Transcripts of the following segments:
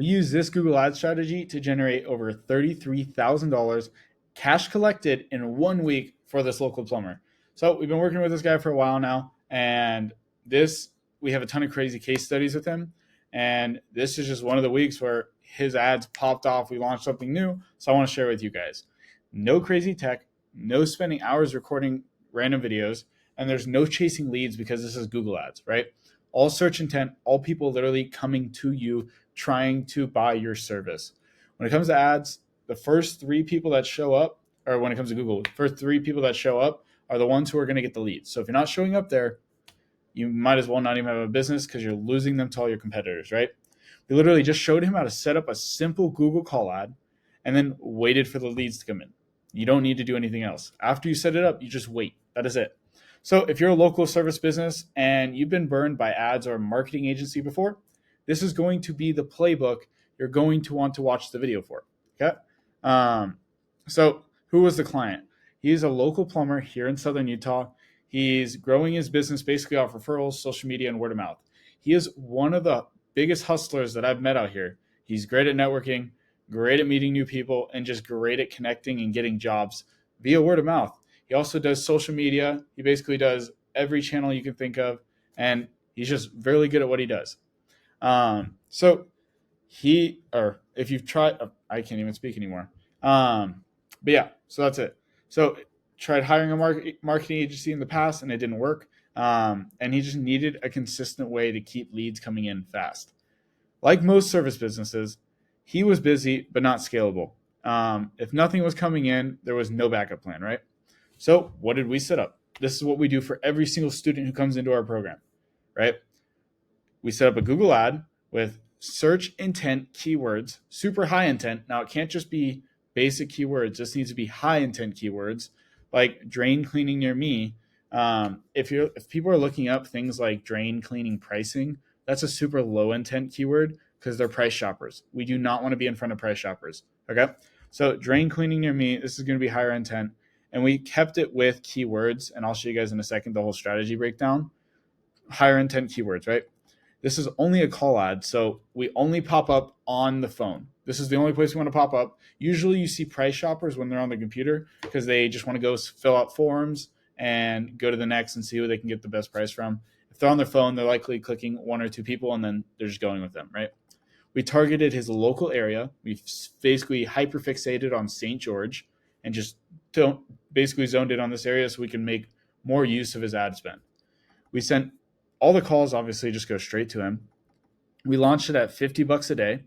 We use this Google Ads strategy to generate over $33,000 cash collected in 1 week for this local plumber. So we've been working with this guy for a while now, and this we have a ton of crazy case studies with him. And this is just one of the weeks where his ads popped off. We launched something new, so I want to share with you guys. No crazy tech, no spending hours recording random videos, and there's no chasing leads because this is Google Ads, right? All search intent, all people literally coming to you trying to buy your service. When it comes to ads, the first three people that show up, or when it comes to Google, the first three people that show up are the ones who are going to get the leads. So if you're not showing up there, you might as well not even have a business because you're losing them to all your competitors, right? We literally just showed him how to set up a simple Google call ad and then waited for the leads to come in. You don't need to do anything else. After you set it up, you just wait. That is it. So if you're a local service business and you've been burned by ads or a marketing agency before, this is going to be the playbook you're going to want to watch the video for. Okay. So who was the client? He's a local plumber here in Southern Utah. He's growing his business basically off referrals, social media, and word of mouth. He is one of the biggest hustlers that I've met out here. He's great at networking, great at meeting new people, and just great at connecting and getting jobs via word of mouth. He also does social media. He basically does every channel you can think of, and he's just really good at what he does. So if you've tried, I can't even speak anymore. But yeah, so that's it. So tried hiring a marketing agency in the past and it didn't work. And he just needed a consistent way to keep leads coming in fast. Like most service businesses, he was busy, but not scalable. If nothing was coming in, there was no backup plan, right? So what did we set up? This is what we do for every single student who comes into our program, right? We set up a Google ad with search intent keywords, super high intent. Now, it can't just be basic keywords. This needs to be high intent keywords like drain cleaning near me. If people are looking up things like drain cleaning pricing, that's a super low intent keyword because they're price shoppers. We do not want to be in front of price shoppers. Okay. So drain cleaning near me, this is going to be higher intent. And we kept it with keywords. And I'll show you guys in a second the whole strategy breakdown. Higher intent keywords, right? This is only a call ad, so we only pop up on the phone. This is the only place we want to pop up. Usually you see price shoppers when they're on the computer because they just want to go fill out forms and go to the next and see who they can get the best price from. If they're on their phone, they're likely clicking one or two people and then they're just going with them, right? We targeted his local area. We basically hyperfixated on St. George and just basically zoned in on this area so we can make more use of his ad spend. We sent all the calls obviously just go straight to him. We launched it at $50 a day.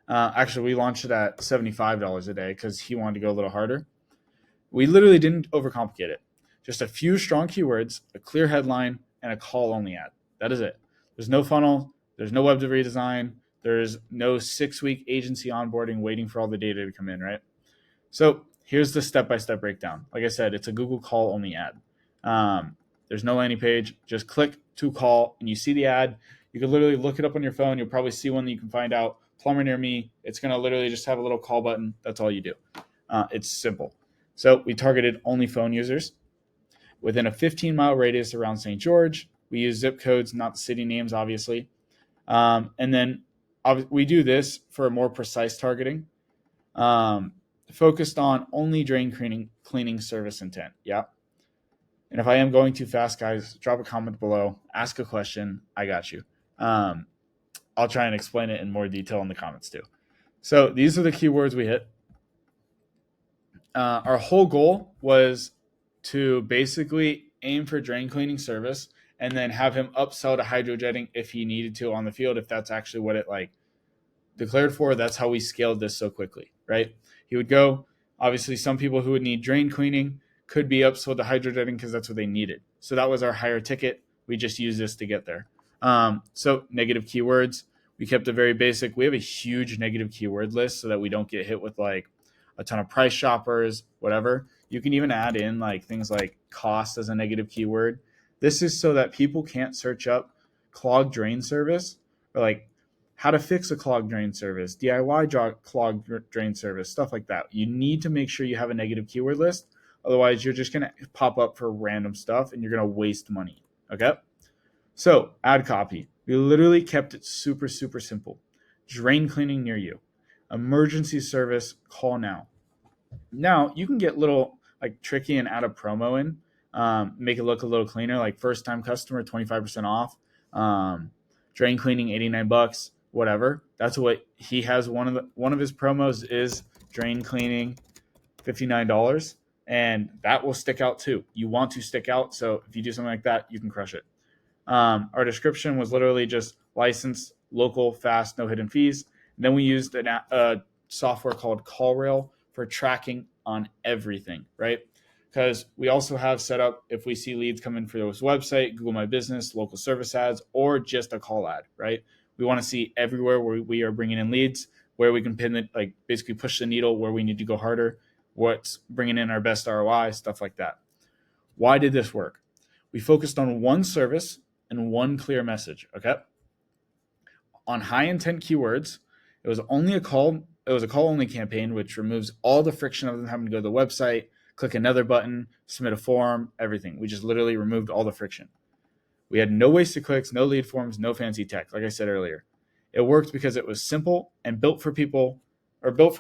Actually, we launched it at $75 a day because he wanted to go a little harder. We literally didn't overcomplicate it. Just a few strong keywords, a clear headline, and a call-only ad. That is it. There's no funnel. There's no web redesign. There's no 6-week agency onboarding waiting for all the data to come in, right? So here's the step-by-step breakdown. Like I said, it's a Google call-only ad. There's no landing page. Just click to call and you see the ad. You can literally look it up on your phone. You'll probably see one that you can find out. Plumber near me. It's going to literally just have a little call button. That's all you do. It's simple. So we targeted only phone users within a 15-mile radius around St. George. We use zip codes, not the city names, obviously. And then we do this for a more precise targeting, focused on only drain cleaning service intent. Yeah. And if I am going too fast, guys, drop a comment below, ask a question. I got you. I'll try and explain it in more detail in the comments too. So these are the keywords we hit. Our whole goal was to basically aim for drain cleaning service and then have him upsell to hydrojetting if he needed to on the field, if that's actually what it declared for. That's how we scaled this so quickly, right? He would go, obviously some people who would need drain cleaning could be upsold to hydrojetting because that's what they needed. So that was our higher ticket. We just used this to get there. So negative keywords, we kept it very basic. We have a huge negative keyword list so that we don't get hit with a ton of price shoppers, whatever. You can even add in things like cost as a negative keyword. This is so that people can't search up clogged drain service or how to fix a clogged drain service, DIY clogged drain service, stuff like that. You need to make sure you have a negative keyword list. Otherwise, you're just going to pop up for random stuff and you're going to waste money. Okay. So ad copy, we literally kept it super, super simple. drain cleaning near you, emergency service, call now. Now you can get little like tricky and add a promo in, make it look a little cleaner, like first time customer 25% off, drain cleaning $89, whatever. That's what he has. One of his promos is drain cleaning $59, and that will stick out too. You want to stick out, so if you do something like that, you can crush it. Our description was literally just licensed, local, fast, no hidden fees. And then we used a software called CallRail for tracking on everything, right? Because we also have set up if we see leads come in for this website, Google My Business, local service ads, or just a call ad, right? We want to see everywhere where we are bringing in leads, where we can pin it, like basically push the needle, where we need to go harder, what's bringing in our best ROI, stuff like that. Why did this work? We focused on one service and one clear message, okay? On high intent keywords, it was a call only campaign, which removes all the friction of them having to go to the website, click another button, submit a form, everything. We just literally removed all the friction. We had no wasted clicks, no lead forms, no fancy tech, like I said earlier. It worked because it was simple and built for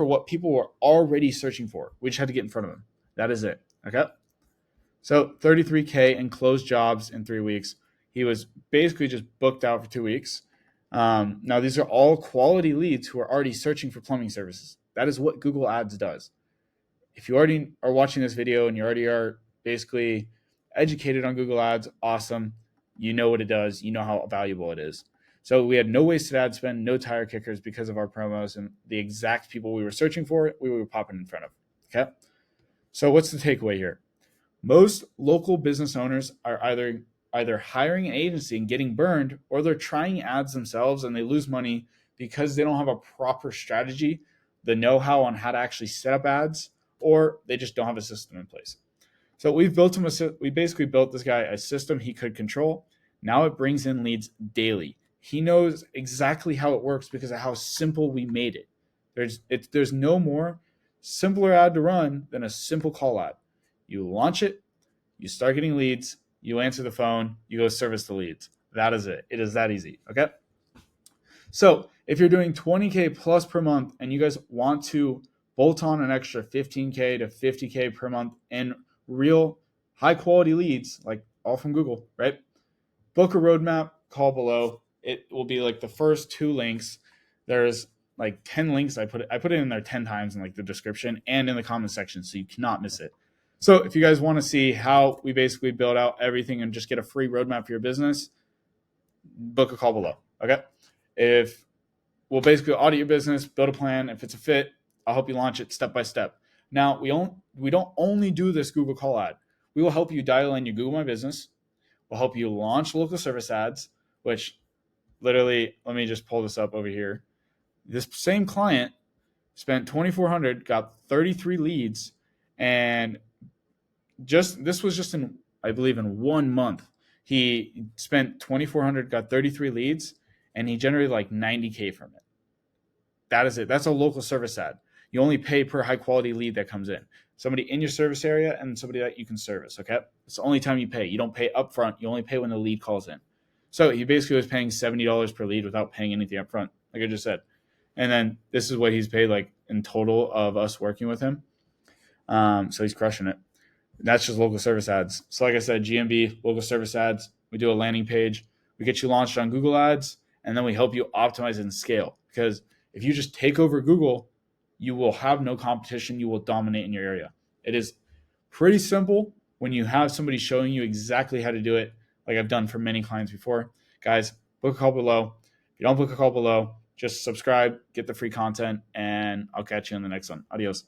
what people were already searching for. We just had to get in front of them. That is it, okay? So $33K and closed jobs in 3 weeks. He was basically just booked out for 2 weeks. Now, these are all quality leads who are already searching for plumbing services. That is what Google Ads does. If you already are watching this video and you already are basically educated on Google Ads, awesome. You know what it does. You know how valuable it is. So we had no wasted ad spend, no tire kickers because of our promos and the exact people we were searching for, we were popping in front of. Okay. So what's the takeaway here? Most local business owners are either hiring an agency and getting burned, or they're trying ads themselves and they lose money because they don't have a proper strategy, the know-how on how to actually set up ads, or they just don't have a system in place. So we basically built this guy a system he could control. Now it brings in leads daily. He knows exactly how it works because of how simple we made it. There's no more simpler ad to run than a simple call ad. You launch it, you start getting leads, you answer the phone, you go service the leads. That is it. It is that easy. Okay. So if you're doing 20K plus per month and you guys want to bolt on an extra 15K to 50K per month in real high quality leads, like all from Google, right? Book a roadmap, call below. It will be like the first 2 links. There's like 10 links. I put it in there 10 times in like the description and in the comment section, so you cannot miss it. So if you guys want to see how we basically build out everything and just get a free roadmap for your business, book a call below. Okay. If we'll basically audit your business, build a plan. If it's a fit, I'll help you launch it step by step. Now, we don't only do this Google call ad. We will help you dial in your Google My Business. We'll help you launch local service ads, which literally, let me just pull this up over here. This same client spent $2,400, got 33 leads, and this was just in, I believe, in 1 month. He spent $2,400, got 33 leads, and he generated like 90K from it. That is it. That's a local service ad. You only pay per high quality lead that comes in. Somebody in your service area and somebody that you can service, okay? It's the only time you pay. You don't pay upfront. You only pay when the lead calls in. So he basically was paying $70 per lead without paying anything upfront, like I just said. And then this is what he's paid like in total of us working with him. So he's crushing it. That's just local service ads. So like I said, GMB, local service ads. We do a landing page. We get you launched on Google Ads, and then we help you optimize and scale. Because if you just take over Google, you will have no competition. You will dominate in your area. It is pretty simple when you have somebody showing you exactly how to do it, like I've done for many clients before. Guys, book a call below. If you don't book a call below, just subscribe, get the free content, and I'll catch you in the next one. Adios.